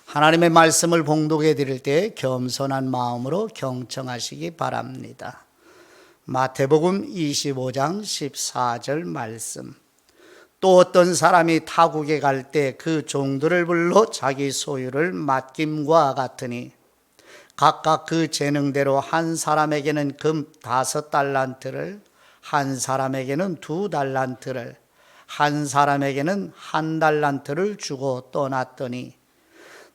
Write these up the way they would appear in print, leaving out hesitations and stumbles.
하나님의 말씀을 봉독해 드릴 때 겸손한 마음으로 경청하시기 바랍니다. 마태복음 25장 14절 말씀. 또 어떤 사람이 타국에 갈 때 그 종들을 불러 자기 소유를 맡김과 같으니 각각 그 재능대로 한 사람에게는 금 5달란트를, 한 사람에게는 2달란트를, 한 사람에게는 1달란트를 주고 떠났더니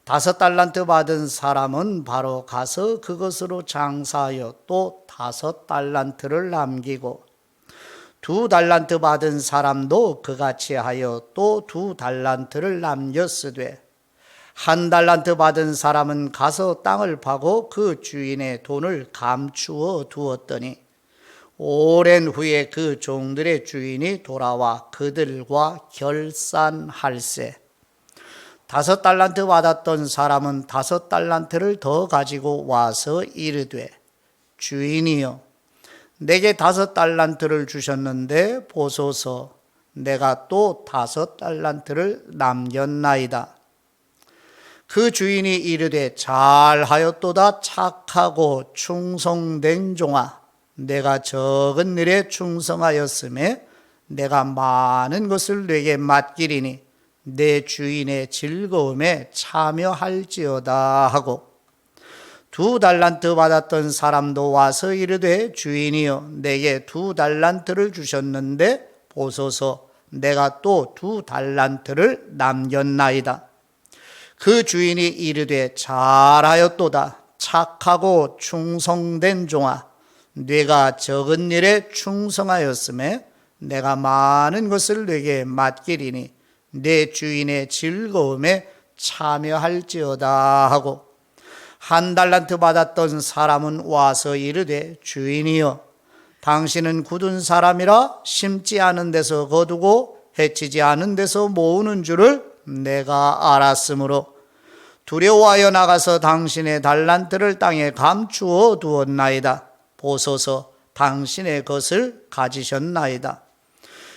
5달란트 받은 사람은 바로 가서 그것으로 장사하여 또 5달란트를 남기고 2달란트 받은 사람도 그같이 하여 또 2달란트를 남겼으되 1달란트 받은 사람은 가서 땅을 파고 그 주인의 돈을 감추어 두었더니 오랜 후에 그 종들의 주인이 돌아와 그들과 결산할세. 5달란트 받았던 사람은 5달란트를 더 가지고 와서 이르되 주인이여 내게 5달란트를 주셨는데 보소서 내가 또 5달란트를 남겼나이다. 그 주인이 이르되 잘하였도다 착하고 충성된 종아 내가 적은 일에 충성하였음에 내가 많은 것을 내게 맡기리니 내 주인의 즐거움에 참여할지어다 하고 2달란트 받았던 사람도 와서 이르되 주인이여 내게 2달란트를 주셨는데 보소서 내가 또 2달란트를 남겼나이다. 그 주인이 이르되 잘하였도다 착하고 충성된 종아 네가 적은 일에 충성하였음에 내가 많은 것을 네게 맡기리니 내 주인의 즐거움에 참여할지어다 하고 1달란트 받았던 사람은 와서 이르되 주인이여 당신은 굳은 사람이라 심지 않은 데서 거두고 해치지 않은 데서 모으는 줄을 내가 알았으므로 두려워하여 나가서 당신의 달란트를 땅에 감추어 두었나이다. 보소서 당신의 것을 가지셨나이다.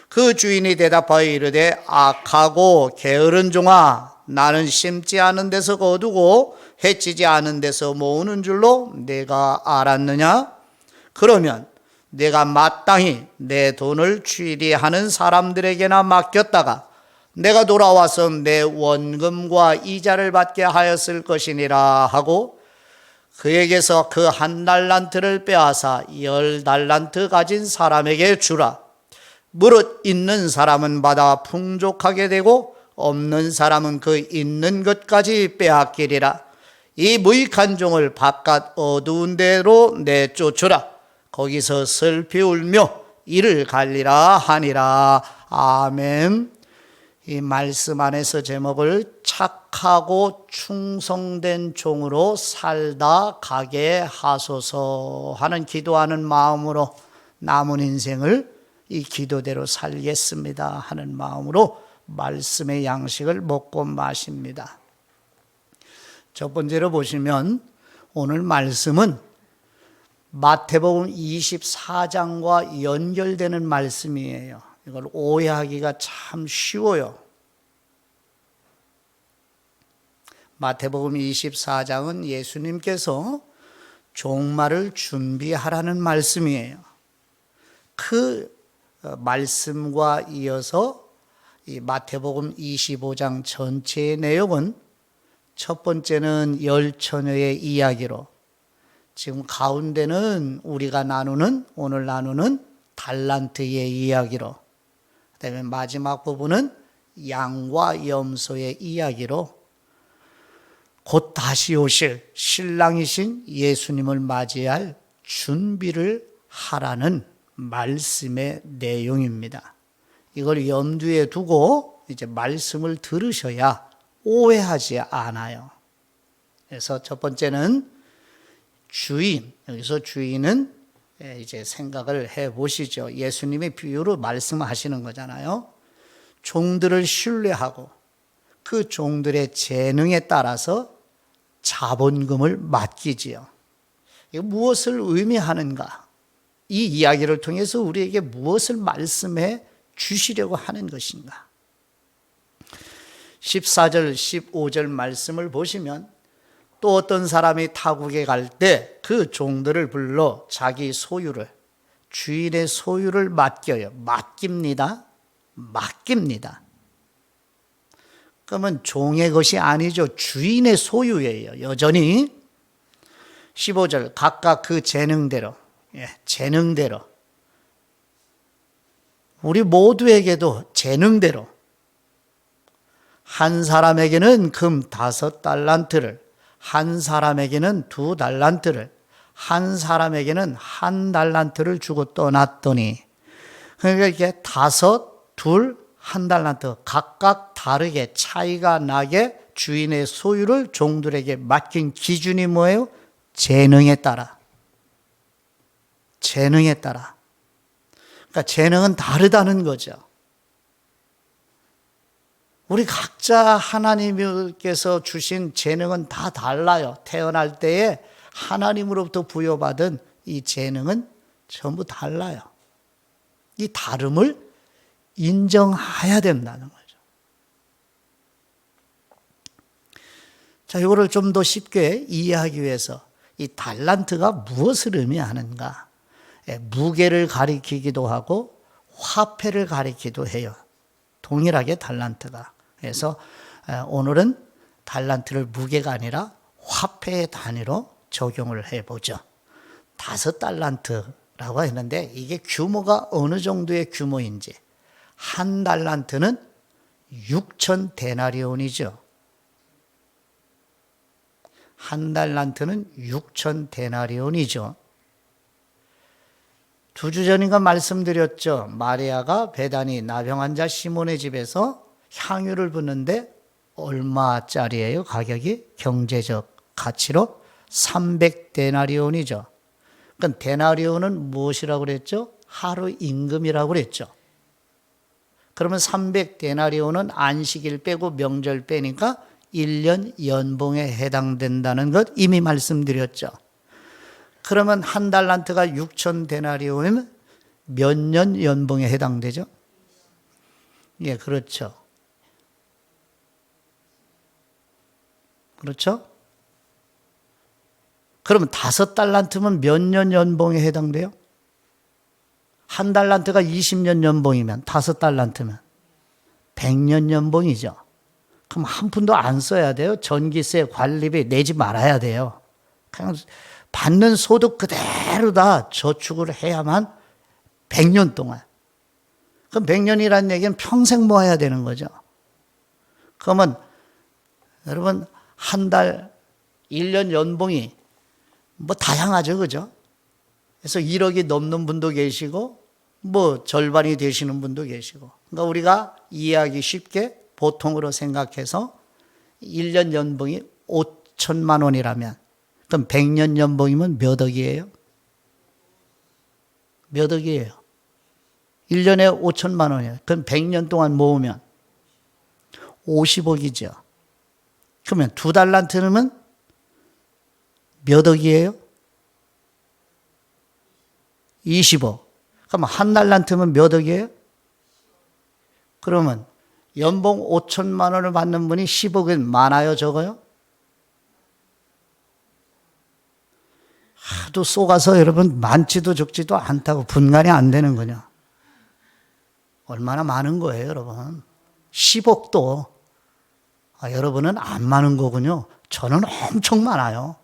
그 주인이 대답하여 이르되 악하고 게으른 종아 나는 심지 않은 데서 거두고 해치지 않은 데서 모으는 줄로 내가 알았느냐? 그러면 내가 마땅히 내 돈을 취리하는 사람들에게나 맡겼다가 내가 돌아와서 내 원금과 이자를 받게 하였을 것이니라 하고 그에게서 그 1달란트를 빼앗아 10달란트 가진 사람에게 주라. 무릇 있는 사람은 받아 풍족하게 되고 없는 사람은 그 있는 것까지 빼앗기리라. 이 무익한 종을 바깥 어두운 데로 내쫓으라. 거기서 슬피 울며 이를 갈리라 하니라. 아멘. 이 말씀 안에서 제목을 착하고 충성된 종으로 살다 가게 하소서 하는 기도하는 마음으로 남은 인생을 이 기도대로 살겠습니다 하는 마음으로 말씀의 양식을 먹고 마십니다. 첫 번째로 보시면 오늘 말씀은 마태복음 24장과 연결되는 말씀이에요. 이걸 오해하기가 참 쉬워요. 마태복음 24장은 예수님께서 종말을 준비하라는 말씀이에요. 그 말씀과 이어서 이 마태복음 25장 전체의 내용은 첫 번째는 열처녀의 이야기로 지금 가운데는 우리가 오늘 나누는 달란트의 이야기로 그다음에 마지막 부분은 양과 염소의 이야기로 곧 다시 오실 신랑이신 예수님을 맞이할 준비를 하라는 말씀의 내용입니다. 이걸 염두에 두고 이제 말씀을 들으셔야 오해하지 않아요. 그래서 첫 번째는 주인, 여기서 주인은 이제 생각을 해 보시죠. 예수님이 비유로 말씀하시는 거잖아요. 종들을 신뢰하고 그 종들의 재능에 따라서 자본금을 맡기지요. 이거 무엇을 의미하는가? 이 이야기를 통해서 우리에게 무엇을 말씀해 주시려고 하는 것인가? 14절, 15절 말씀을 보시면 또 어떤 사람이 타국에 갈 때 그 종들을 불러 자기 소유를, 주인의 소유를 맡겨요. 맡깁니다. 맡깁니다. 그러면 종의 것이 아니죠. 주인의 소유예요. 여전히. 15절 각각 그 재능대로, 재능대로, 우리 모두에게도 재능대로, 한 사람에게는 금 5달란트를, 한 사람에게는 2달란트를, 한 사람에게는 1달란트를 주고 떠났더니, 그러니까 이게 5, 2, 1달란트 각각 다르게 차이가 나게 주인의 소유를 종들에게 맡긴 기준이 뭐예요? 재능에 따라. 재능에 따라. 그러니까 재능은 다르다는 거죠. 우리 각자 하나님께서 주신 재능은 다 달라요. 태어날 때에 하나님으로부터 부여받은 이 재능은 전부 달라요. 이 다름을 인정해야 된다는 거죠. 자, 이거를 좀 더 쉽게 이해하기 위해서 이 달란트가 무엇을 의미하는가? 무게를 가리키기도 하고 화폐를 가리키기도 해요. 동일하게 달란트가. 그래서 오늘은 달란트를 무게가 아니라 화폐의 단위로 적용을 해보죠. 5달란트라고 했는데 이게 규모가 어느 정도의 규모인지. 1달란트는 6천 데나리온이죠. 1달란트는 6천 데나리온이죠. 2주 전인가 말씀드렸죠. 마리아가 베다니 나병 환자 시몬의 집에서 향유를 붓는데 얼마짜리예요? 가격이 경제적 가치로 300데나리온이죠. 그러니까 데나리온은 무엇이라고 그랬죠? 하루 임금이라고 그랬죠. 그러면 300데나리온은 안식일 빼고 명절 빼니까 1년 연봉에 해당된다는 것 이미 말씀드렸죠. 그러면 1달란트가 6천 데나리온이면 몇 년 연봉에 해당되죠? 예, 그렇죠. 그렇죠? 그러면 5달란트면 몇 년 연봉에 해당돼요? 1달란트가 20년 연봉이면 5달란트면 100년 연봉이죠. 그럼 한 푼도 안 써야 돼요. 전기세, 관리비 내지 말아야 돼요. 그냥 받는 소득 그대로 다 저축을 해야만 100년 동안. 그럼 100년이라는 얘기는 평생 모아야 되는 거죠. 그러면 여러분 한 달, 1년 연봉이 뭐 다양하죠. 그죠? 그래서 1억이 넘는 분도 계시고 뭐 절반이 되시는 분도 계시고. 그러니까 우리가 이해하기 쉽게 보통으로 생각해서 1년 연봉이 5천만 원이라면 그럼 100년 연봉이면 몇 억이에요? 몇 억이에요? 1년에 5천만 원이에요. 그럼 100년 동안 모으면 50억이죠. 그러면 2달란트는 몇 억이에요? 20억. 그럼 1달란트면 몇 억이에요? 그러면 연봉 5천만 원을 받는 분이 10억은 많아요, 적어요? 하도 쏘가서 여러분 많지도 적지도 않다고 분간이 안 되는 거냐. 얼마나 많은 거예요, 여러분. 10억도 여러분은 안 많은 거군요. 저는 엄청 많아요.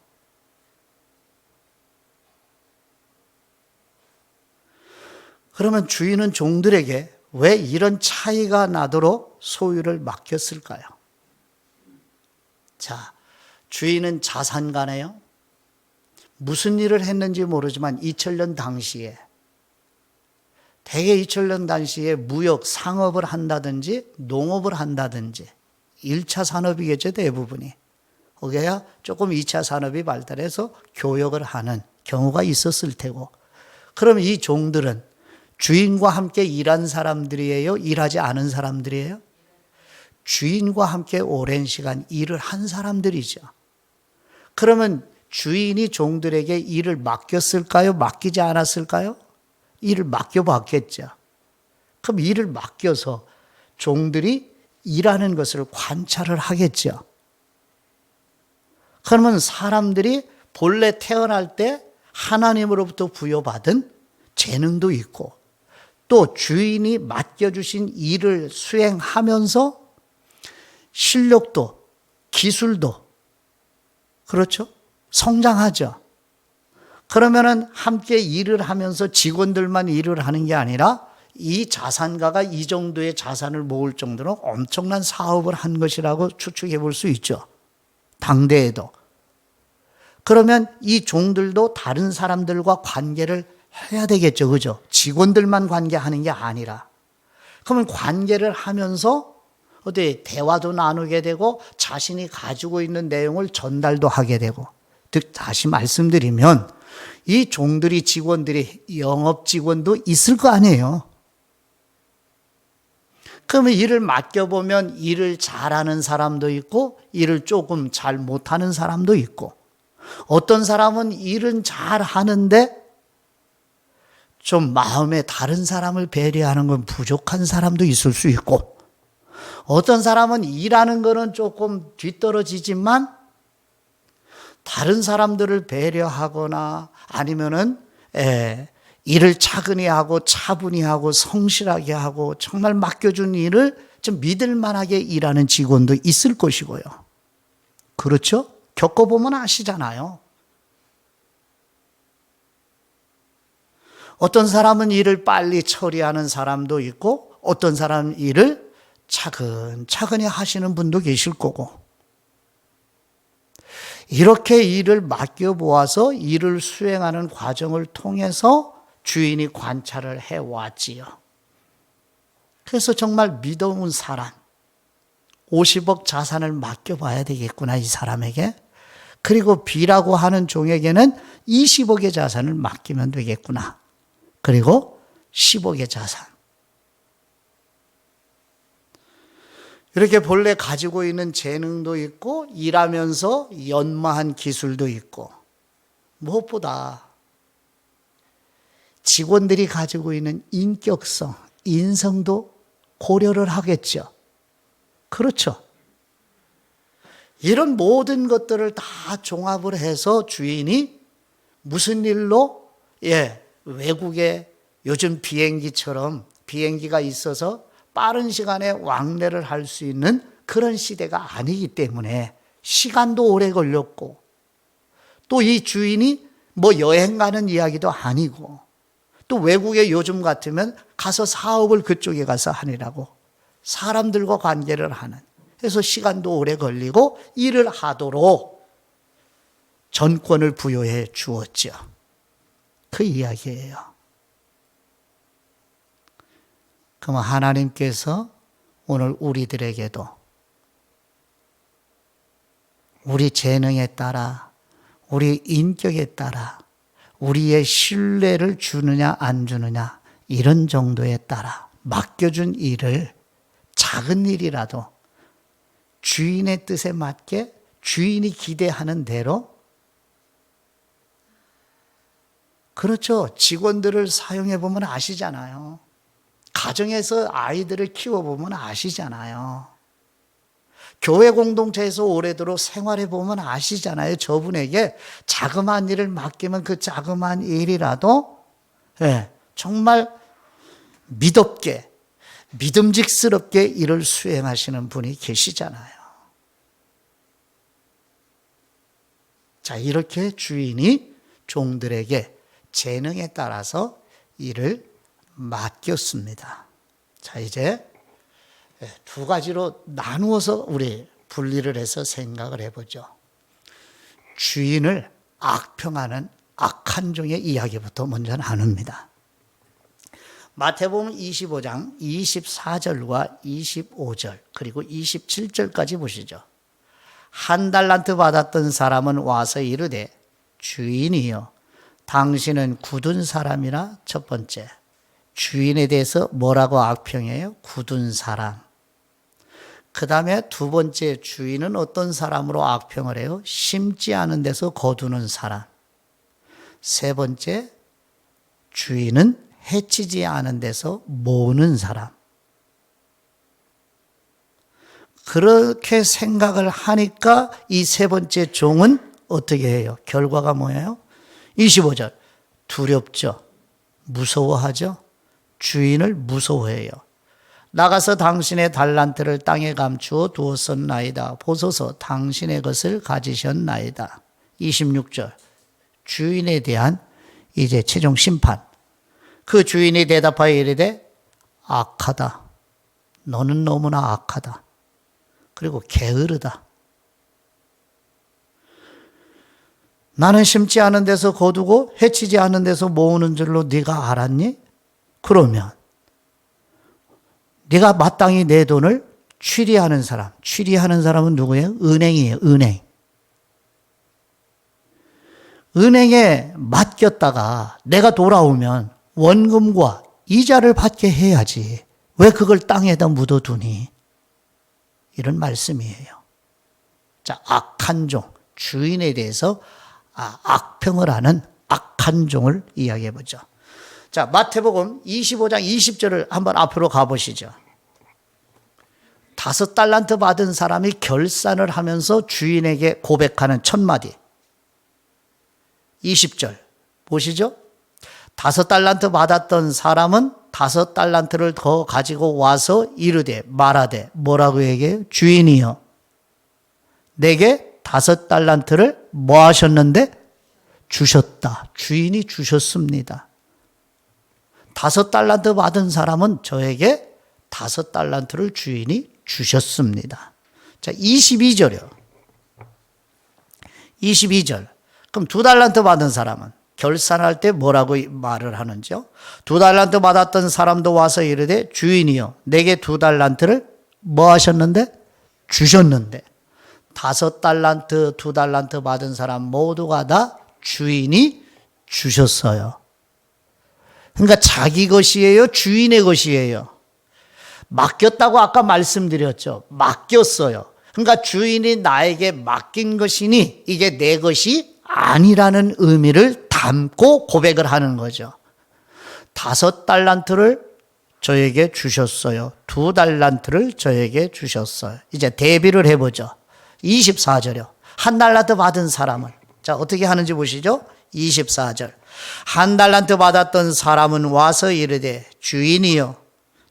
그러면 주인은 종들에게 왜 이런 차이가 나도록 소유를 맡겼을까요? 자, 주인은 자산가네요. 무슨 일을 했는지 모르지만 2000년 당시에 대개 2000년 당시에 무역, 상업을 한다든지 농업을 한다든지 1차 산업이겠죠, 대부분이. 거기야 조금 2차 산업이 발달해서 교역을 하는 경우가 있었을 테고. 그럼 이 종들은 주인과 함께 일한 사람들이에요? 일하지 않은 사람들이에요? 주인과 함께 오랜 시간 일을 한 사람들이죠. 그러면 주인이 종들에게 일을 맡겼을까요? 맡기지 않았을까요? 일을 맡겨봤겠죠. 그럼 일을 맡겨서 종들이 일하는 것을 관찰을 하겠죠. 그러면 사람들이 본래 태어날 때 하나님으로부터 부여받은 재능도 있고 또 주인이 맡겨주신 일을 수행하면서 실력도 기술도 그렇죠? 성장하죠. 그러면은 함께 일을 하면서 직원들만 일을 하는 게 아니라 이 자산가가 이 정도의 자산을 모을 정도로 엄청난 사업을 한 것이라고 추측해 볼 수 있죠. 당대에도. 그러면 이 종들도 다른 사람들과 관계를 해야 되겠죠. 그죠? 직원들만 관계하는 게 아니라. 그러면 관계를 하면서 대화도 나누게 되고 자신이 가지고 있는 내용을 전달도 하게 되고. 다시 말씀드리면 이 종들이 직원들이 영업 직원도 있을 거 아니에요. 그러면 일을 맡겨보면 일을 잘하는 사람도 있고 일을 조금 잘 못하는 사람도 있고 어떤 사람은 일은 잘하는데 좀 마음에 다른 사람을 배려하는 건 부족한 사람도 있을 수 있고 어떤 사람은 일하는 거는 조금 뒤떨어지지만 다른 사람들을 배려하거나 아니면은 일을 차근히 하고 차분히 하고 성실하게 하고 정말 맡겨준 일을 좀 믿을 만하게 일하는 직원도 있을 것이고요. 그렇죠? 겪어보면 아시잖아요. 어떤 사람은 일을 빨리 처리하는 사람도 있고 어떤 사람은 일을 차근차근히 하시는 분도 계실 거고 이렇게 일을 맡겨보아서 일을 수행하는 과정을 통해서 주인이 관찰을 해왔지요. 그래서 정말 믿어온 사람, 50억 자산을 맡겨봐야 되겠구나 이 사람에게. 그리고 B라고 하는 종에게는 20억의 자산을 맡기면 되겠구나. 그리고 10억의 자산. 이렇게 본래 가지고 있는 재능도 있고 일하면서 연마한 기술도 있고 무엇보다 직원들이 가지고 있는 인격성, 인성도 고려를 하겠죠. 그렇죠. 이런 모든 것들을 다 종합을 해서 주인이 무슨 일로 외국에 요즘 비행기처럼 비행기가 있어서 빠른 시간에 왕래를 할 수 있는 그런 시대가 아니기 때문에 시간도 오래 걸렸고 또 이 주인이 여행 가는 이야기도 아니고 또 외국에 요즘 같으면 가서 사업을 그쪽에 가서 하느라고 사람들과 관계를 하는 그래서 시간도 오래 걸리고 일을 하도록 전권을 부여해 주었죠. 그 이야기예요. 그럼 하나님께서 오늘 우리들에게도 우리 재능에 따라 우리 인격에 따라 우리의 신뢰를 주느냐 안 주느냐 이런 정도에 따라 맡겨준 일을 작은 일이라도 주인의 뜻에 맞게 주인이 기대하는 대로 그렇죠. 직원들을 사용해 보면 아시잖아요. 가정에서 아이들을 키워보면 아시잖아요. 교회 공동체에서 오래도록 생활해 보면 아시잖아요. 저분에게 자그마한 일을 맡기면 그 자그마한 일이라도 정말 믿음직스럽게 일을 수행하시는 분이 계시잖아요. 자, 이렇게 주인이 종들에게 재능에 따라서 일을 맡겼습니다. 자, 이제 두 가지로 나누어서 우리 분리를 해서 생각을 해보죠. 주인을 악평하는 악한 종의 이야기부터 먼저 나눕니다. 마태복음 25장 24절과 25절 그리고 27절까지 보시죠. 한 달란트 받았던 사람은 와서 이르되 주인이여 당신은 굳은 사람이라. 첫 번째, 주인에 대해서 뭐라고 악평해요? 굳은 사람. 그 다음에 두 번째, 주인은 어떤 사람으로 악평을 해요? 심지 않은 데서 거두는 사람. 세 번째, 주인은 해치지 않은 데서 모으는 사람. 그렇게 생각을 하니까 이 세 번째 종은 어떻게 해요? 결과가 뭐예요? 25절. 두렵죠. 무서워하죠. 주인을 무서워해요. 나가서 당신의 달란트를 땅에 감추어 두었었나이다. 보소서 당신의 것을 가지셨나이다. 26절. 주인에 대한 이제 최종 심판. 그 주인이 대답하여 이르되 악하다. 너는 너무나 악하다. 그리고 게으르다. 나는 심지 않은 데서 거두고 해치지 않은 데서 모으는 줄로 네가 알았니? 그러면 네가 마땅히 내 돈을 취리하는 사람. 취리하는 사람은 누구예요? 은행이에요. 은행. 은행에 맡겼다가 내가 돌아오면 원금과 이자를 받게 해야지. 왜 그걸 땅에다 묻어두니? 이런 말씀이에요. 자, 악한 종, 주인에 대해서 악평을 하는 악한 종을 이야기해 보죠. 자, 마태복음 25장 20절을 한번 앞으로 가보시죠. 5달란트 받은 사람이 결산을 하면서 주인에게 고백하는 첫 마디. 20절 보시죠. 5달란트 받았던 사람은 5달란트를 더 가지고 와서 이르되 말하되 뭐라고 얘기해요? 주인이여 내게 5달란트를 뭐 하셨는데? 주셨다. 주인이 주셨습니다. 5달란트 받은 사람은 저에게 5달란트를 주인이 주셨습니다. 자, 22절이요. 22절. 그럼 2달란트 받은 사람은 결산할 때 뭐라고 말을 하는지요? 2달란트 받았던 사람도 와서 이르되 주인이여 내게 2달란트를 뭐 하셨는데? 주셨는데 5달란트, 2달란트 받은 사람 모두가 다 주인이 주셨어요. 그러니까 자기 것이에요? 주인의 것이에요? 맡겼다고 아까 말씀드렸죠. 맡겼어요. 그러니까 주인이 나에게 맡긴 것이니 이게 내 것이 아니라는 의미를 담고 고백을 하는 거죠. 5달란트를 저에게 주셨어요. 2달란트를 저에게 주셨어요. 이제 대비를 해보죠. 24절이요. 1달란트 받은 사람은 자 어떻게 하는지 보시죠. 24절. 1달란트 받았던 사람은 와서 이르되 주인이여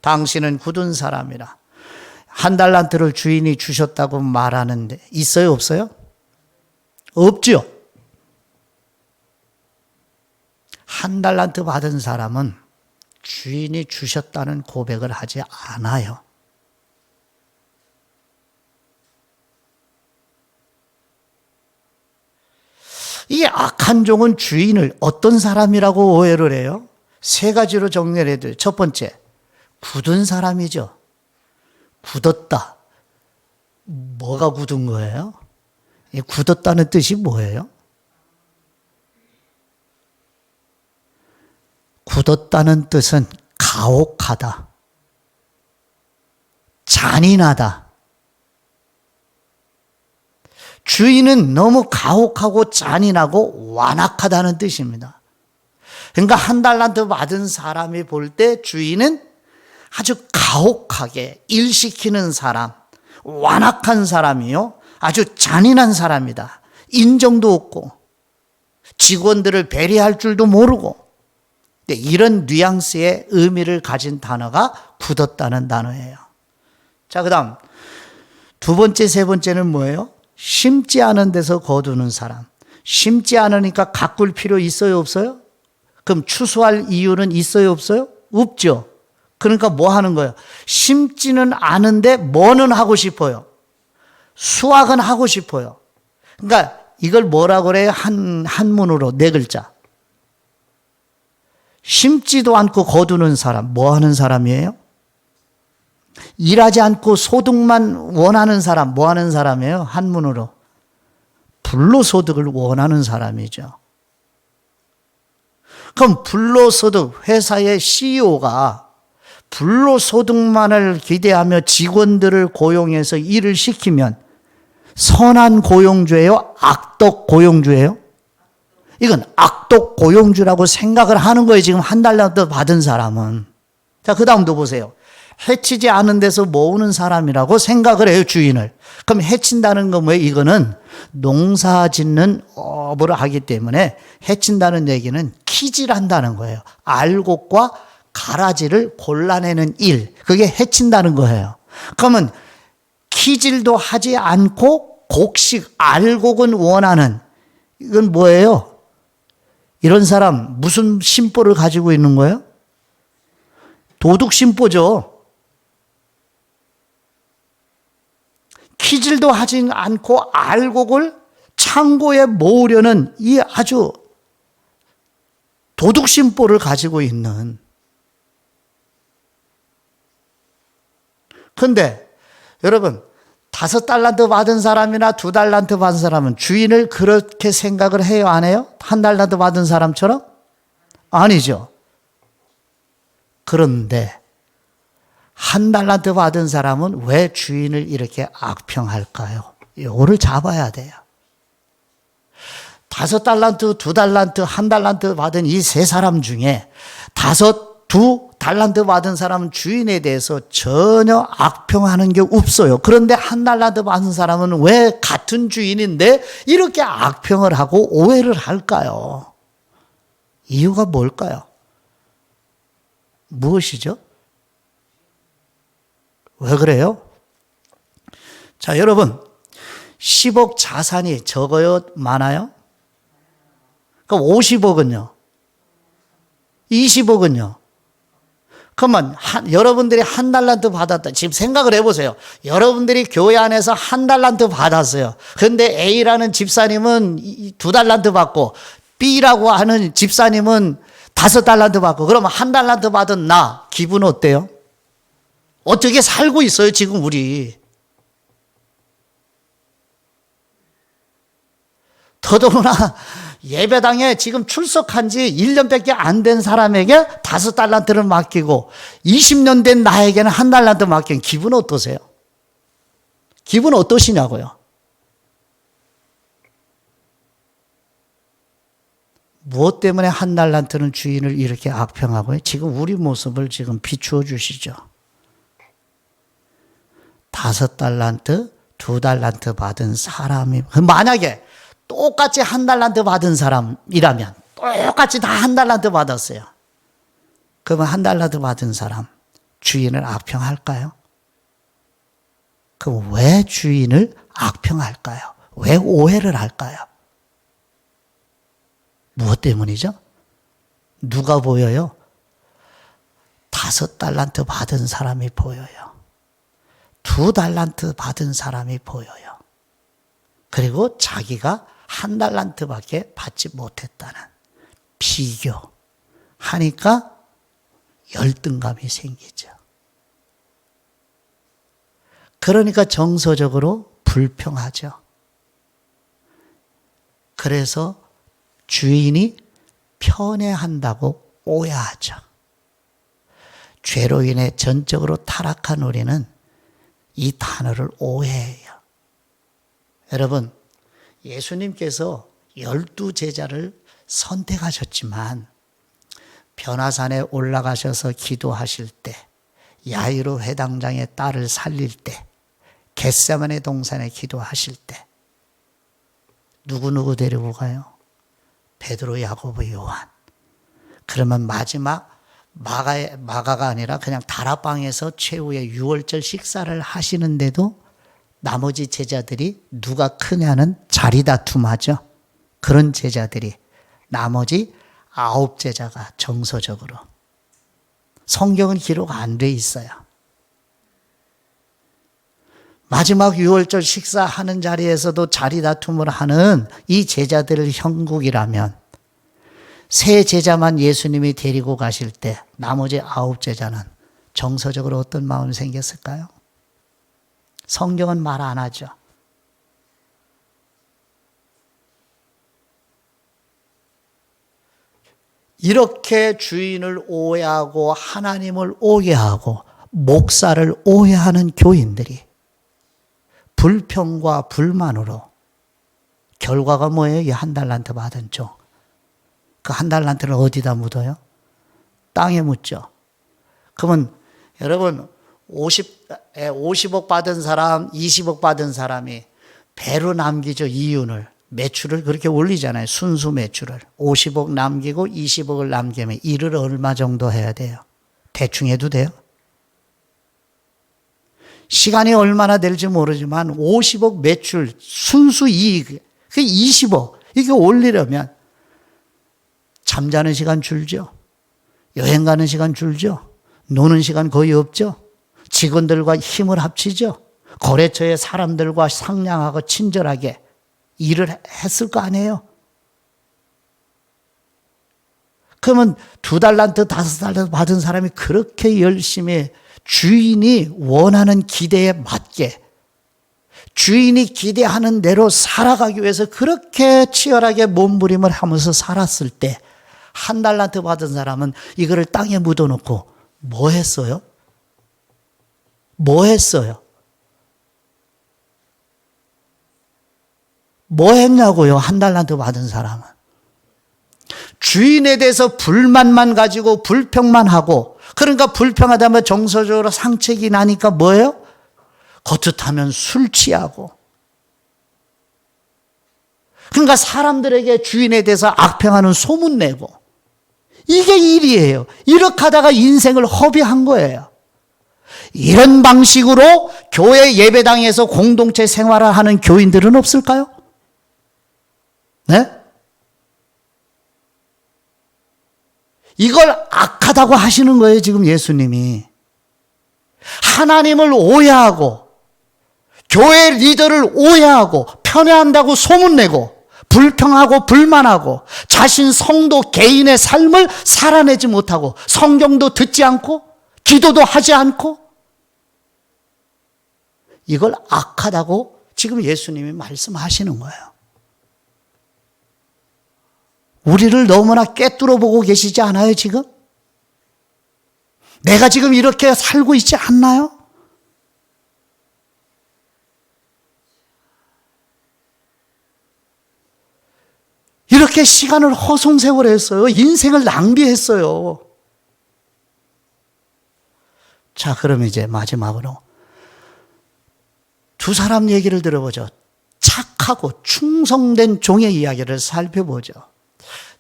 당신은 굳은 사람이라. 1달란트를 주인이 주셨다고 말하는데 있어요 없어요? 없죠. 1달란트 받은 사람은 주인이 주셨다는 고백을 하지 않아요. 이 악한 종은 주인을 어떤 사람이라고 오해를 해요? 3가지로 정리를 해도요. 첫 번째, 굳은 사람이죠. 굳었다. 뭐가 굳은 거예요? 이 굳었다는 뜻이 뭐예요? 굳었다는 뜻은 가혹하다, 잔인하다. 주인은 너무 가혹하고 잔인하고 완악하다는 뜻입니다. 그러니까 1달란트 받은 사람이 볼 때 주인은 아주 가혹하게 일시키는 사람, 완악한 사람이요. 아주 잔인한 사람이다. 인정도 없고 직원들을 배려할 줄도 모르고 이런 뉘앙스의 의미를 가진 단어가 굳었다는 단어예요. 자, 그 다음 2번째, 3번째는 뭐예요? 심지 않은 데서 거두는 사람. 심지 않으니까 가꿀 필요 있어요 없어요? 그럼 추수할 이유는 있어요 없어요? 없죠. 그러니까 뭐 하는 거예요? 심지는 않은데 뭐는 하고 싶어요? 수확은 하고 싶어요. 그러니까 이걸 뭐라고 그래요? 한문으로 4글자. 심지도 않고 거두는 사람, 뭐 하는 사람이에요? 일하지 않고 소득만 원하는 사람, 뭐 하는 사람이에요? 한문으로. 불로소득을 원하는 사람이죠. 그럼 불로소득, 회사의 CEO가 불로소득만을 기대하며 직원들을 고용해서 일을 시키면 선한 고용주예요? 악덕 고용주예요? 이건 악독 고용주라고 생각을 하는 거예요. 지금 1달란트 받은 사람은. 자, 그 다음도 보세요. 해치지 않은 데서 모으는 사람이라고 생각을 해요, 주인을. 그럼 해친다는 건 뭐예요? 이거는 농사 짓는 업을 하기 때문에 해친다는 얘기는 키질한다는 거예요. 알곡과 가라지를 골라내는 일, 그게 해친다는 거예요. 그러면 키질도 하지 않고 곡식, 알곡은 원하는, 이건 뭐예요? 이런 사람 무슨 심보를 가지고 있는 거예요? 도둑 심보죠. 키질도 하지 않고 알곡을 창고에 모으려는 이 아주 도둑 심보를 가지고 있는. 그런데 여러분, 5달란트 받은 사람이나 2달란트 받은 사람은 주인을 그렇게 생각을 해요, 안 해요? 1달란트 받은 사람처럼? 아니죠. 그런데 1달란트 받은 사람은 왜 주인을 이렇게 악평할까요? 이거를 잡아야 돼요. 5달란트, 2달란트, 1달란트 받은 이 3사람 중에 2달란트 받은 사람은 주인에 대해서 전혀 악평하는 게 없어요. 그런데 1달란트 받은 사람은 왜 같은 주인인데 이렇게 악평을 하고 오해를 할까요? 이유가 뭘까요? 무엇이죠? 왜 그래요? 자, 여러분, 10억 자산이 적어요? 많아요? 그럼 50억은요? 20억은요? 그러면 여러분들이 1달란트 받았다. 지금 생각을 해보세요. 여러분들이 교회 안에서 1달란트 받았어요. 그런데 A라는 집사님은 2달란트 받고 B라고 하는 집사님은 5달란트 받고, 그러면 1달란트 받은 나 기분 어때요? 어떻게 살고 있어요 지금 우리? 더더구나 예배당에 지금 출석한 지 1년밖에 안 된 사람에게 5달란트를 맡기고 20년 된 나에게는 1달란트 맡긴 기분 어떠세요? 기분 어떠시냐고요? 무엇 때문에 1달란트는 주인을 이렇게 악평하고요? 지금 우리 모습을 지금 비추어 주시죠. 5달란트, 2달란트 받은 사람이, 만약에 똑같이 1달란트 받은 사람이라면, 똑같이 다 1달란트 받았어요. 그러면 1달란트 받은 사람, 주인을 악평할까요? 그럼 왜 주인을 악평할까요? 왜 오해를 할까요? 무엇 때문이죠? 누가 보여요? 5달란트 받은 사람이 보여요. 2달란트 받은 사람이 보여요. 그리고 자기가 1달란트밖에 받지 못했다는 비교하니까 열등감이 생기죠. 그러니까 정서적으로 불평하죠. 그래서 주인이 편애한다고 오해하죠. 죄로 인해 전적으로 타락한 우리는 이 단어를 오해해요. 여러분, 예수님께서 12제자를 선택하셨지만 변화산에 올라가셔서 기도하실 때, 야이로 회당장의 딸을 살릴 때, 겟세마네 동산에 기도하실 때 누구 데리고 가요? 베드로, 야고보, 요한. 그러면 마지막 마가가 아니라 그냥 다락방에서 최후의 유월절 식사를 하시는데도 나머지 제자들이 누가 크냐는 자리 다툼하죠. 그런 제자들이, 나머지 9제자가 정서적으로. 성경은 기록 안 돼 있어요. 마지막 유월절 식사하는 자리에서도 자리 다툼을 하는 이 제자들을 형국이라면, 세 제자만 예수님이 데리고 가실 때 나머지 9제자는 정서적으로 어떤 마음이 생겼을까요? 성경은 말 안 하죠. 이렇게 주인을 오해하고 하나님을 오해하고 목사를 오해하는 교인들이 불평과 불만으로, 결과가 뭐예요? 이 1달란트 받은 쪽. 그 1달란트를 어디다 묻어요? 땅에 묻죠. 그러면 여러분, 50억 받은 사람, 20억 받은 사람이 배로 남기죠. 이윤을. 매출을 그렇게 올리잖아요. 순수 매출을. 50억 남기고 20억을 남기면 일을 얼마 정도 해야 돼요? 대충 해도 돼요? 시간이 얼마나 될지 모르지만 50억 매출, 순수 이익, 그 20억, 이게 올리려면 잠자는 시간 줄죠. 여행 가는 시간 줄죠. 노는 시간 거의 없죠. 직원들과 힘을 합치죠. 거래처의 사람들과 상냥하고 친절하게 일을 했을 거 아니에요. 그러면 2달란트, 5달란트 받은 사람이 그렇게 열심히 주인이 원하는 기대에 맞게 주인이 기대하는 대로 살아가기 위해서 그렇게 치열하게 몸부림을 하면서 살았을 때 1달란트 받은 사람은 이거를 땅에 묻어놓고 뭐 했어요? 뭐 했어요? 뭐 했냐고요? 1달란트 받은 사람은. 주인에 대해서 불만만 가지고 불평만 하고, 그러니까 불평하다면 정서적으로 상책이 나니까 뭐예요? 거듭하면 술 취하고. 그러니까 사람들에게 주인에 대해서 악평하는 소문 내고. 이게 일이에요. 이렇게 하다가 인생을 허비한 거예요. 이런 방식으로 교회 예배당에서 공동체 생활을 하는 교인들은 없을까요? 네? 이걸 악하다고 하시는 거예요, 지금 예수님이. 하나님을 오해하고, 교회 리더를 오해하고, 편애한다고 소문내고, 불평하고, 불만하고, 자신 성도 개인의 삶을 살아내지 못하고, 성경도 듣지 않고, 기도도 하지 않고, 이걸 악하다고 지금 예수님이 말씀하시는 거예요. 우리를 너무나 꿰뚫어 보고 계시지 않아요, 지금? 내가 지금 이렇게 살고 있지 않나요? 이렇게 시간을 허송세월했어요. 인생을 낭비했어요. 자, 그럼 이제 마지막으로 두 사람 얘기를 들어보죠. 착하고 충성된 종의 이야기를 살펴보죠.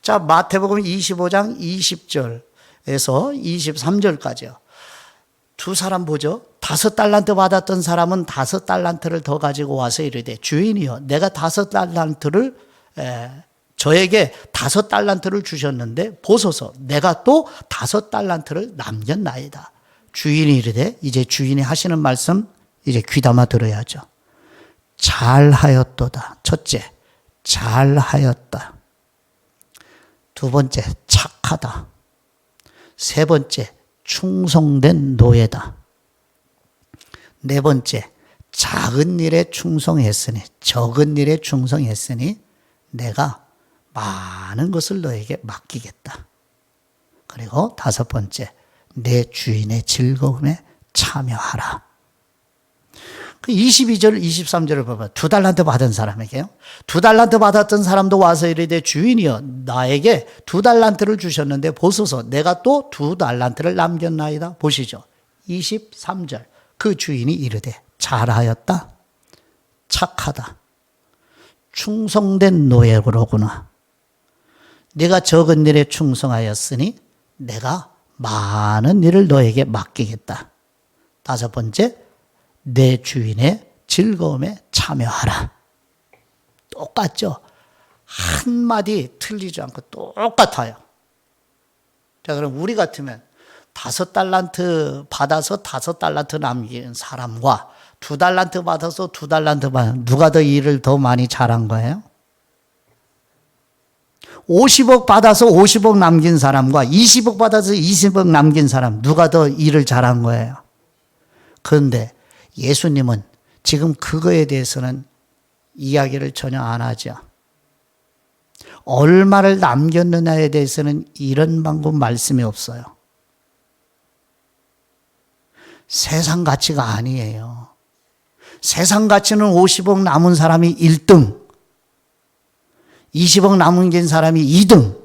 자, 마태복음 25장 20절에서 23절까지요. 두 사람 보죠. 5달란트 받았던 사람은 5달란트를 더 가지고 와서 이르되 주인이여 내가 5달란트를 저에게 5달란트를 주셨는데 보소서 내가 또 5달란트를 남겼나이다. 주인이 이르되 이제 주인이 하시는 말씀 이제 귀담아 들어야죠. 잘하였도다. 첫째, 잘하였다. 두 번째, 착하다. 세 번째, 충성된 노예다. 네 번째, 작은 일에 충성했으니, 적은 일에 충성했으니 내가 많은 것을 너에게 맡기겠다. 그리고 다섯 번째, 내 주인의 즐거움에 참여하라. 그 22절, 23절을 봐봐. 2달란트 받은 사람에게요. 2달란트 받았던 사람도 와서 이르되 주인이여 나에게 2달란트를 주셨는데 보소서 내가 또 2달란트를 남겼나이다. 보시죠. 23절. 그 주인이 이르되 잘하였다. 착하다. 충성된 노예로구나. 네가 적은 일에 충성하였으니 내가 많은 일을 너에게 맡기겠다. 다섯 번째, 내 주인의 즐거움에 참여하라. 똑같죠? 한마디 틀리지 않고 똑같아요. 자, 그럼 우리 같으면 5달란트 받아서 5달란트 남긴 사람과 2달란트 받아서 2달란트 받은 누가 더 일을 더 많이 잘한 거예요? 50억 받아서 50억 남긴 사람과 20억 받아서 20억 남긴 사람 누가 더 일을 잘한 거예요? 그런데 예수님은 지금 그거에 대해서는 이야기를 전혀 안 하죠. 얼마를 남겼느냐에 대해서는 이런 방법 말씀이 없어요. 세상 가치가 아니에요. 세상 가치는 50억 남은 사람이 1등, 20억 남긴 사람이 2등,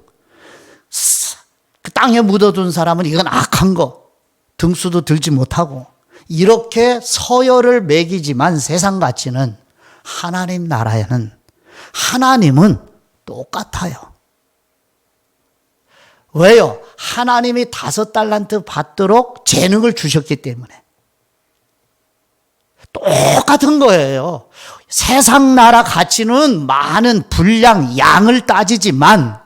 그 땅에 묻어둔 사람은 이건 악한 거, 등수도 들지 못하고 이렇게 서열을 매기지만 세상 가치는 하나님 나라에는 하나님은 똑같아요. 왜요? 하나님이 5달란트 받도록 재능을 주셨기 때문에. 똑같은 거예요. 세상 나라 가치는 많은 분량, 양을 따지지만,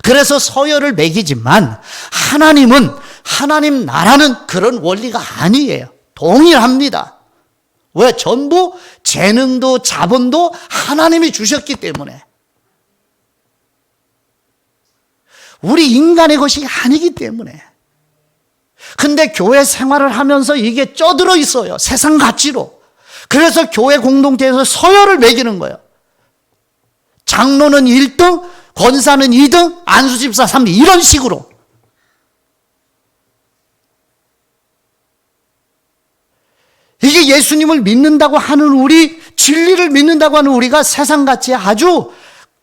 그래서 서열을 매기지만, 하나님은, 하나님 나라는 그런 원리가 아니에요. 동일합니다. 왜? 전부 재능도 자본도 하나님이 주셨기 때문에. 우리 인간의 것이 아니기 때문에. 근데 교회 생활을 하면서 이게 쪄들어 있어요. 세상 가치로. 그래서 교회 공동체에서 서열을 매기는 거예요. 장로는 1등, 권사는 2등, 안수집사 3등, 이런 식으로. 이게 예수님을 믿는다고 하는 우리, 진리를 믿는다고 하는 우리가 세상 가치에 아주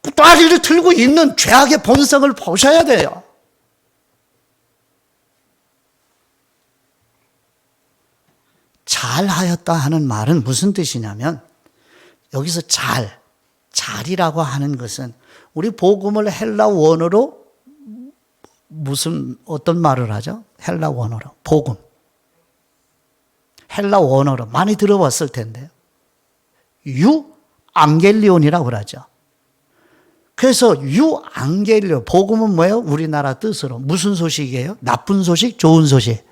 또다리를 들고 있는 죄악의 본성을 보셔야 돼요. 잘하였다 하는 말은 무슨 뜻이냐면, 여기서 잘이라고 하는 것은 우리 복음을 헬라 원어로 어떤 말을 하죠? 헬라 원어로 복음. 헬라 원어로 많이 들어봤을 텐데요. 유앙겔리온이라고 그러죠. 그래서 유앙겔리온, 복음은 뭐예요? 우리나라 뜻으로 무슨 소식이에요? 나쁜 소식, 좋은 소식.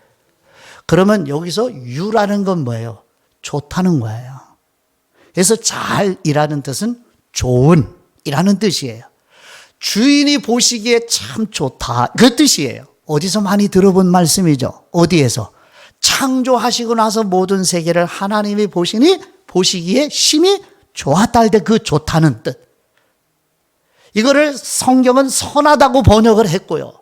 그러면 여기서 유라는 건 뭐예요? 좋다는 거예요. 그래서 잘이라는 뜻은 좋은이라는 뜻이에요. 주인이 보시기에 참 좋다, 그 뜻이에요. 어디서 많이 들어본 말씀이죠? 어디에서? 창조하시고 나서 모든 세계를 하나님이 보시기에 심히 좋았다 할 때 그 좋다는 뜻. 이거를 성경은 선하다고 번역을 했고요.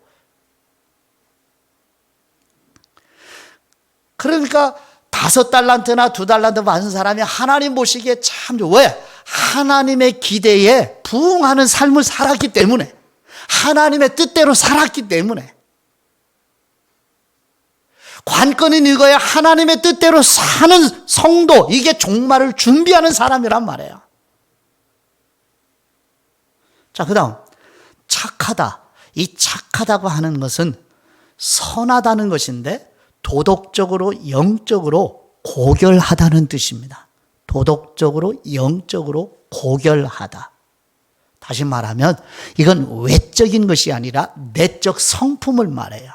그러니까 5달란트나 2달란트 받은 사람이 하나님 보시기에 참 좋아. 왜? 하나님의 기대에 부응하는 삶을 살았기 때문에, 하나님의 뜻대로 살았기 때문에. 관건은 이거야. 하나님의 뜻대로 사는 성도, 이게 종말을 준비하는 사람이란 말이에요. 자, 그 다음 착하다. 이 착하다고 하는 것은 선하다는 것인데 도덕적으로 영적으로 고결하다는 뜻입니다. 도덕적으로 영적으로 고결하다. 다시 말하면 이건 외적인 것이 아니라 내적 성품을 말해요.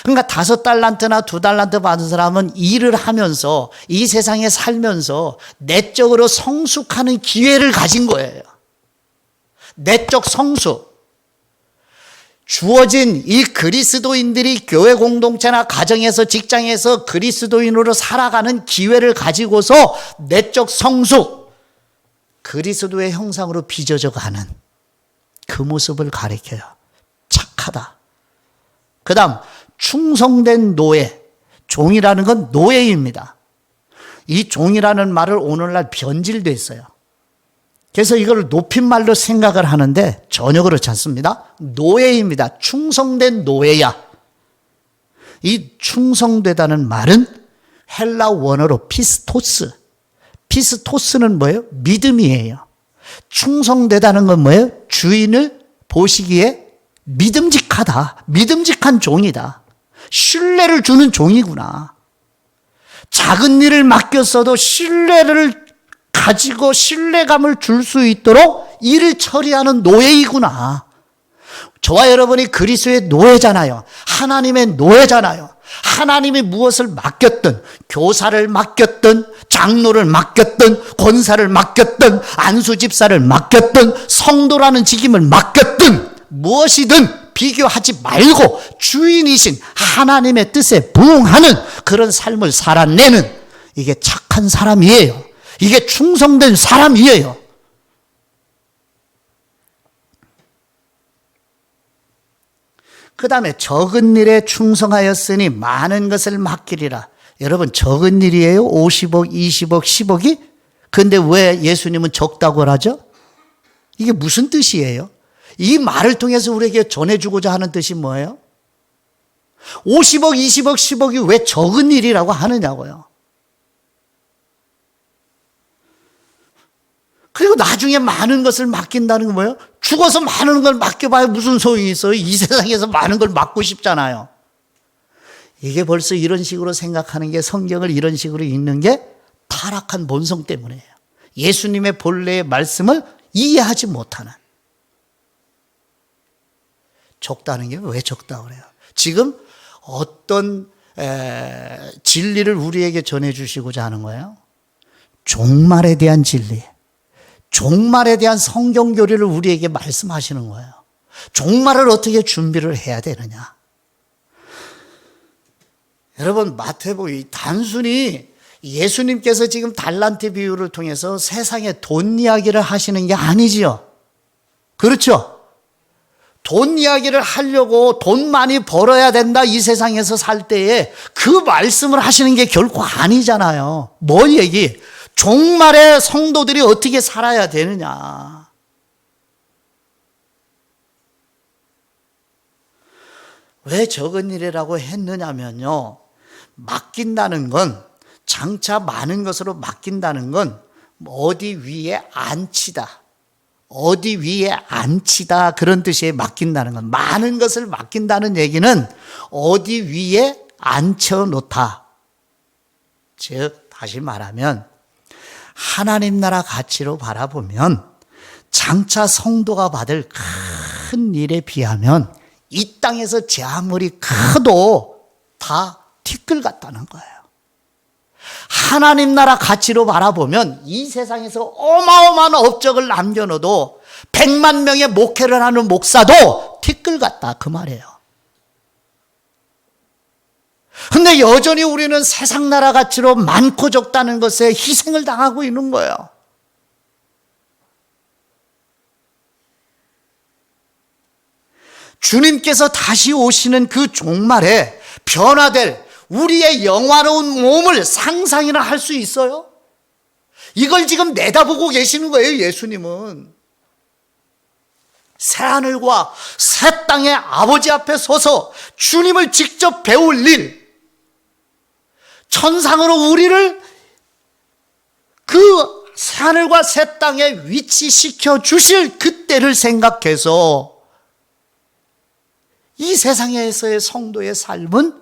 그러니까 5달란트나 2달란트 받은 사람은 일을 하면서 이 세상에 살면서 내적으로 성숙하는 기회를 가진 거예요. 내적 성숙. 주어진 이 그리스도인들이 교회 공동체나 가정에서 직장에서 그리스도인으로 살아가는 기회를 가지고서 내적 성숙, 그리스도의 형상으로 빚어져 가는 그 모습을 가리켜요. 착하다. 그 다음 충성된 노예. 종이라는 건 노예입니다. 이 종이라는 말을 오늘날 변질됐어요. 그래서 이걸 높임말로 생각을 하는데 전혀 그렇지 않습니다. 노예입니다. 충성된 노예야. 이 충성되다는 말은 헬라 원어로 피스토스. 피스토스는 뭐예요? 믿음이에요. 충성되다는 건 뭐예요? 주인을 보시기에 믿음직하다. 믿음직한 종이다. 신뢰를 주는 종이구나. 작은 일을 맡겼어도 신뢰를 가지고 신뢰감을 줄 수 있도록 일을 처리하는 노예이구나. 저와 여러분이 그리스도의 노예잖아요. 하나님의 노예잖아요. 하나님이 무엇을 맡겼든, 교사를 맡겼든, 장로를 맡겼든, 권사를 맡겼든, 안수집사를 맡겼든, 성도라는 직임을 맡겼든, 무엇이든 비교하지 말고 주인이신 하나님의 뜻에 부응하는 그런 삶을 살아내는, 이게 착한 사람이에요. 이게 충성된 사람이에요. 그 다음에 적은 일에 충성하였으니 많은 것을 맡기리라. 여러분, 적은 일이에요? 50억, 20억, 10억이? 근데 왜 예수님은 적다고 하죠? 이게 무슨 뜻이에요? 이 말을 통해서 우리에게 전해주고자 하는 뜻이 뭐예요? 50억, 20억, 10억이 왜 적은 일이라고 하느냐고요. 그리고 나중에 많은 것을 맡긴다는 건 뭐예요? 죽어서 많은 걸 맡겨봐야 무슨 소용이 있어요? 이 세상에서 많은 걸 맡고 싶잖아요. 이게 벌써 이런 식으로 생각하는 게, 성경을 이런 식으로 읽는 게 타락한 본성 때문이에요. 예수님의 본래의 말씀을 이해하지 못하는. 적다는 게 왜 적다 그래요? 지금 어떤 진리를 우리에게 전해주시고자 하는 거예요? 종말에 대한 진리, 종말에 대한 성경 교리를 우리에게 말씀하시는 거예요. 종말을 어떻게 준비를 해야 되느냐. 여러분, 마태복음 단순히 예수님께서 지금 달란트 비유를 통해서 세상의 돈 이야기를 하시는 게 아니지요. 그렇죠? 돈 이야기를 하려고 돈 많이 벌어야 된다, 이 세상에서 살 때에 그 말씀을 하시는 게 결코 아니잖아요. 뭔 얘기? 종말에 성도들이 어떻게 살아야 되느냐. 왜 적은 일이라고 했느냐면요, 맡긴다는 건, 장차 많은 것으로 맡긴다는 건 어디 위에 앉히다, 어디 위에 앉히다, 그런 뜻이에요. 맡긴다는 건. 많은 것을 맡긴다는 얘기는 어디 위에 앉혀놓다. 즉 다시 말하면 하나님 나라 가치로 바라보면 장차 성도가 받을 큰 일에 비하면 이 땅에서 제 아무리 커도 다 티끌 같다는 거예요. 하나님 나라 가치로 바라보면 이 세상에서 어마어마한 업적을 남겨놓어도 100만 명의 목회를 하는 목사도 티끌 같다, 그 말이에요. 근데 여전히 우리는 세상 나라 가치로 많고 적다는 것에 희생을 당하고 있는 거예요. 주님께서 다시 오시는 그 종말에 변화될 우리의 영화로운 몸을 상상이나 할 수 있어요? 이걸 지금 내다보고 계시는 거예요, 예수님은. 새하늘과 새 땅의 아버지 앞에 서서 주님을 직접 배울 일, 천상으로 우리를 그 새하늘과 새 땅에 위치시켜 주실 그때를 생각해서 이 세상에서의 성도의 삶은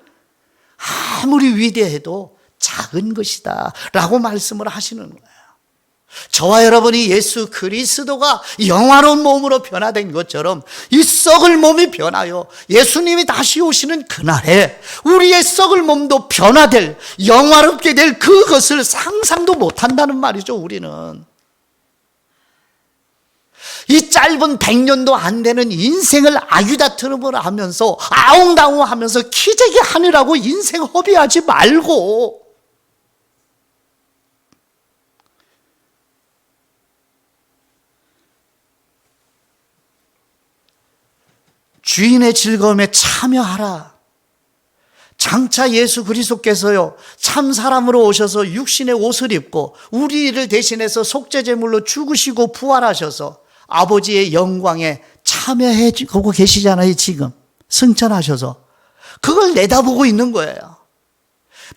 아무리 위대해도 작은 것이다 라고 말씀을 하시는 거예요. 저와 여러분이 예수 그리스도가 영화로운 몸으로 변화된 것처럼 이 썩을 몸이 변하여 예수님이 다시 오시는 그날에 우리의 썩을 몸도 변화될, 영화롭게 될 그것을 상상도 못한다는 말이죠. 우리는 이 짧은 100년도 안 되는 인생을 아유다트름을 하면서 아웅다웅하면서 기재기 하느라고 인생 허비하지 말고 주인의 즐거움에 참여하라. 장차 예수 그리스도께서요, 참 사람으로 오셔서 육신의 옷을 입고 우리를 대신해서 속죄제물로 죽으시고 부활하셔서 아버지의 영광에 참여해 주고 계시잖아요. 지금 승천하셔서 그걸 내다보고 있는 거예요.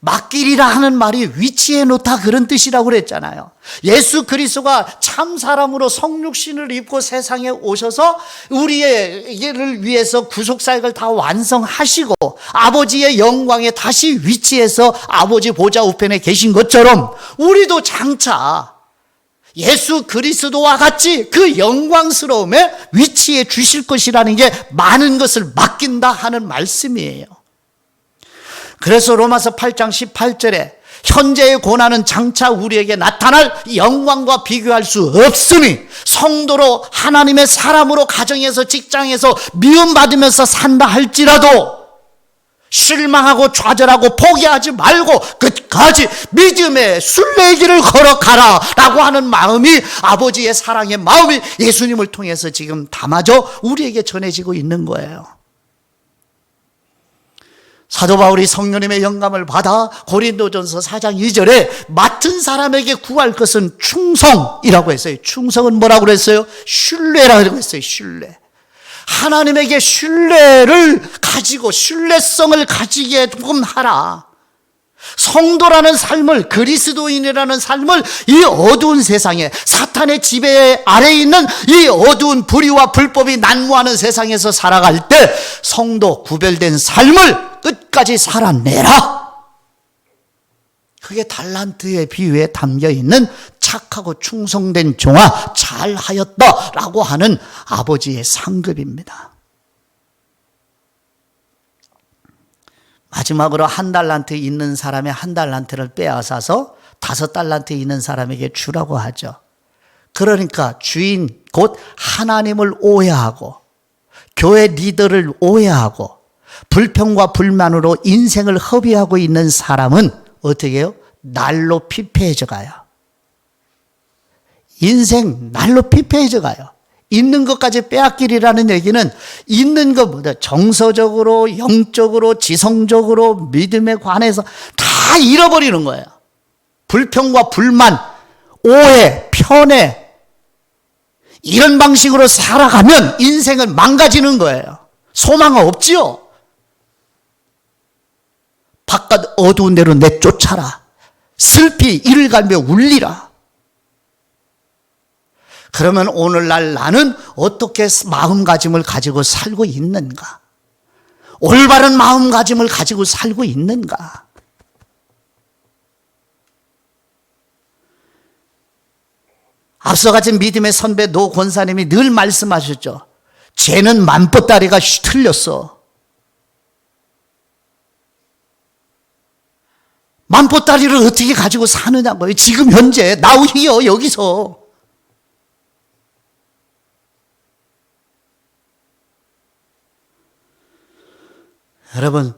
맡기리라 하는 말이 위치해 놓다, 그런 뜻이라고 그랬잖아요. 예수 그리스도가 참 사람으로 성육신을 입고 세상에 오셔서 우리를 위해서 구속사역을 다 완성하시고 아버지의 영광에 다시 위치해서 아버지 보좌 우편에 계신 것처럼 우리도 장차 예수 그리스도와 같이 그 영광스러움에 위치해 주실 것이라는 게 많은 것을 맡긴다 하는 말씀이에요. 그래서 로마서 8장 18절에 현재의 고난은 장차 우리에게 나타날 영광과 비교할 수 없으니 성도로 하나님의 사람으로 가정에서 직장에서 미움받으면서 산다 할지라도 실망하고 좌절하고 포기하지 말고 끝까지 믿음의 순례의 길을 걸어가라 라고 하는 마음이, 아버지의 사랑의 마음이 예수님을 통해서 지금 담아져 우리에게 전해지고 있는 거예요. 사도 바울이 성령님의 영감을 받아 고린도전서 4장 2절에 맡은 사람에게 구할 것은 충성이라고 했어요. 충성은 뭐라고 그랬어요? 신뢰라고 했어요. 신뢰. 하나님에게 신뢰를 가지고 신뢰성을 가지게 조금 하라. 성도라는 삶을, 그리스도인이라는 삶을 이 어두운 세상에, 사탄의 지배 아래에 있는 이 어두운 불의와 불법이 난무하는 세상에서 살아갈 때 성도 구별된 삶을 끝까지 살아내라. 그게 달란트의 비유에 담겨있는 착하고 충성된 종아 잘하였다라고 하는 아버지의 상급입니다. 마지막으로 1달란트 있는 사람의 1달란트를 빼앗아서 5달란트 있는 사람에게 주라고 하죠. 그러니까 주인 곧 하나님을 오해하고 교회 리더를 오해하고 불평과 불만으로 인생을 허비하고 있는 사람은 어떻게 해요? 날로 피폐해져 가요. 인생 날로 피폐해져 가요. 있는 것까지 빼앗기리라는 얘기는 있는 것보다 정서적으로, 영적으로, 지성적으로, 믿음에 관해서 다 잃어버리는 거예요. 불평과 불만, 오해, 편애 이런 방식으로 살아가면 인생은 망가지는 거예요. 소망은 없지요. 바깥 어두운 데로 내쫓아라. 슬피 이를 갈며 울리라. 그러면 오늘날 나는 어떻게 마음가짐을 가지고 살고 있는가? 올바른 마음가짐을 가지고 살고 있는가? 앞서 가진 믿음의 선배 노 권사님이 늘 말씀하셨죠. 쟤는 만뻗다리가 틀렸어. 만뻗다리를 어떻게 가지고 사느냐고요. 지금 현재 나우히요 여기서. 여러분,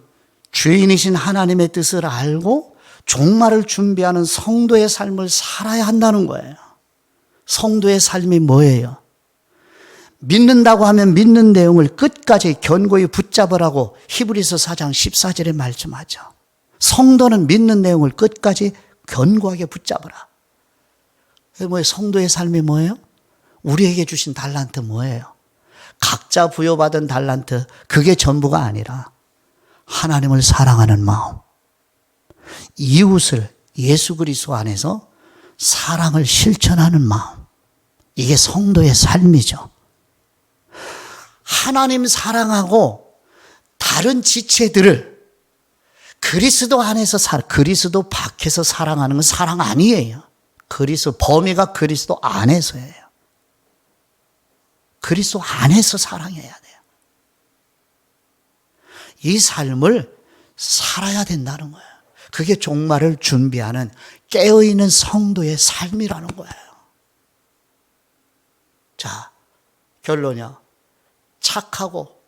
주인이신 하나님의 뜻을 알고 종말을 준비하는 성도의 삶을 살아야 한다는 거예요. 성도의 삶이 뭐예요? 믿는다고 하면 믿는 내용을 끝까지 견고히 붙잡으라고 히브리서 4장 14절에 말씀하죠. 성도는 믿는 내용을 끝까지 견고하게 붙잡으라. 뭐예요? 성도의 삶이 뭐예요? 우리에게 주신 달란트 뭐예요? 각자 부여받은 달란트, 그게 전부가 아니라 하나님을 사랑하는 마음, 이웃을 예수 그리스도 안에서 사랑을 실천하는 마음, 이게 성도의 삶이죠. 하나님 사랑하고 다른 지체들을 그리스도 안에서 그리스도 밖에서 사랑하는 건 사랑 아니에요. 범위가 그리스도 안에서예요. 그리스도 안에서 사랑해야 돼요. 이 삶을 살아야 된다는 거예요. 그게 종말을 준비하는 깨어있는 성도의 삶이라는 거예요. 자, 결론이요. 착하고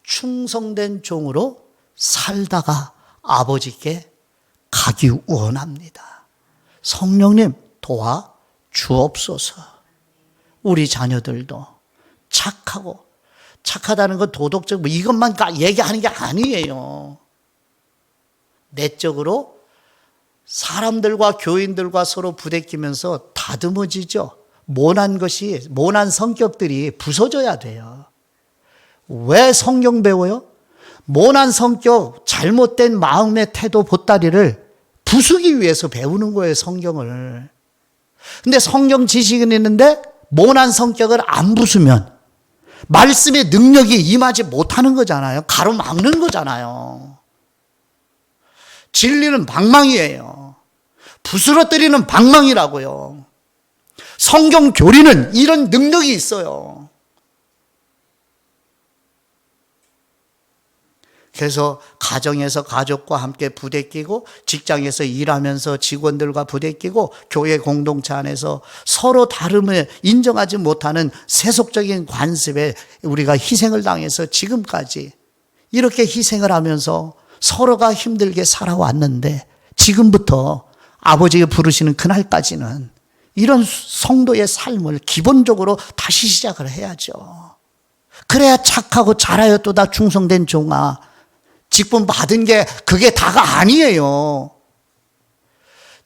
충성된 종으로 살다가 아버지께 가기 원합니다. 성령님 도와 주옵소서. 우리 자녀들도 착하다는 건 도덕적 이것만 얘기하는 게 아니에요. 내적으로 사람들과 교인들과 서로 부대끼면서 다듬어지죠. 모난 성격들이 부서져야 돼요. 왜 성경 배워요? 모난 성격, 잘못된 마음의 태도, 보따리를 부수기 위해서 배우는 거예요, 성경을. 근데 성경 지식은 있는데 모난 성격을 안 부수면 말씀의 능력이 임하지 못하는 거잖아요. 가로막는 거잖아요. 진리는 방망이에요. 부스러뜨리는 방망이라고요. 성경 교리는 이런 능력이 있어요. 그래서 가정에서 가족과 함께 부대끼고 직장에서 일하면서 직원들과 부대끼고 교회 공동체 안에서 서로 다름을 인정하지 못하는 세속적인 관습에 우리가 희생을 당해서 지금까지 이렇게 희생을 하면서 서로가 힘들게 살아왔는데 지금부터 아버지가 부르시는 그날까지는 이런 성도의 삶을 기본적으로 다시 시작을 해야죠. 그래야 착하고 잘하였도다 충성된 종아. 직분 받은 게 그게 다가 아니에요.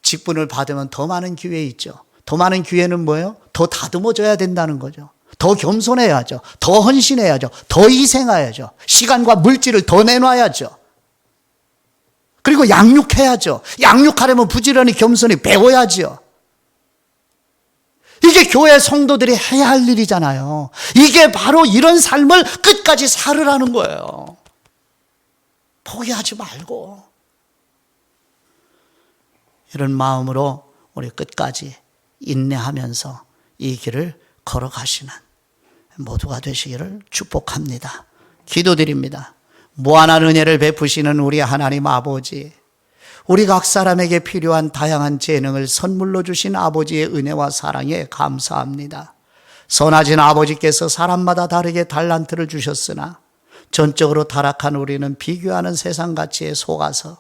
직분을 받으면 더 많은 기회 있죠. 더 많은 기회는 뭐예요? 더 다듬어져야 된다는 거죠. 더 겸손해야죠. 더 헌신해야죠. 더 희생해야죠. 시간과 물질을 더 내놔야죠. 그리고 양육해야죠. 양육하려면 부지런히 겸손히 배워야죠. 이게 교회 성도들이 해야 할 일이잖아요. 이게 바로 이런 삶을 끝까지 살으라는 거예요. 포기하지 말고. 이런 마음으로 우리 끝까지 인내하면서 이 길을 걸어가시는 모두가 되시기를 축복합니다. 기도드립니다. 무한한 은혜를 베푸시는 우리 하나님 아버지, 우리 각 사람에게 필요한 다양한 재능을 선물로 주신 아버지의 은혜와 사랑에 감사합니다. 선하신 아버지께서 사람마다 다르게 달란트를 주셨으나 전적으로 타락한 우리는 비교하는 세상 가치에 속아서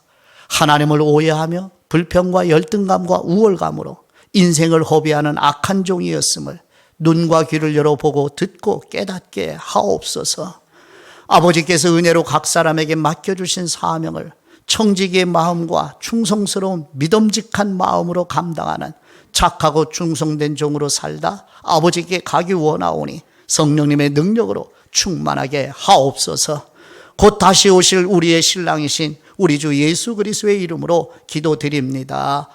하나님을 오해하며 불평과 열등감과 우월감으로 인생을 허비하는 악한 종이었음을 눈과 귀를 열어보고 듣고 깨닫게 하옵소서. 아버지께서 은혜로 각 사람에게 맡겨주신 사명을 청지기의 마음과 충성스러운 믿음직한 마음으로 감당하는 착하고 충성된 종으로 살다 아버지께 가기 원하오니 성령님의 능력으로 충만하게 하옵소서. 곧 다시 오실 우리의 신랑이신 우리 주 예수 그리스도의 이름으로 기도드립니다.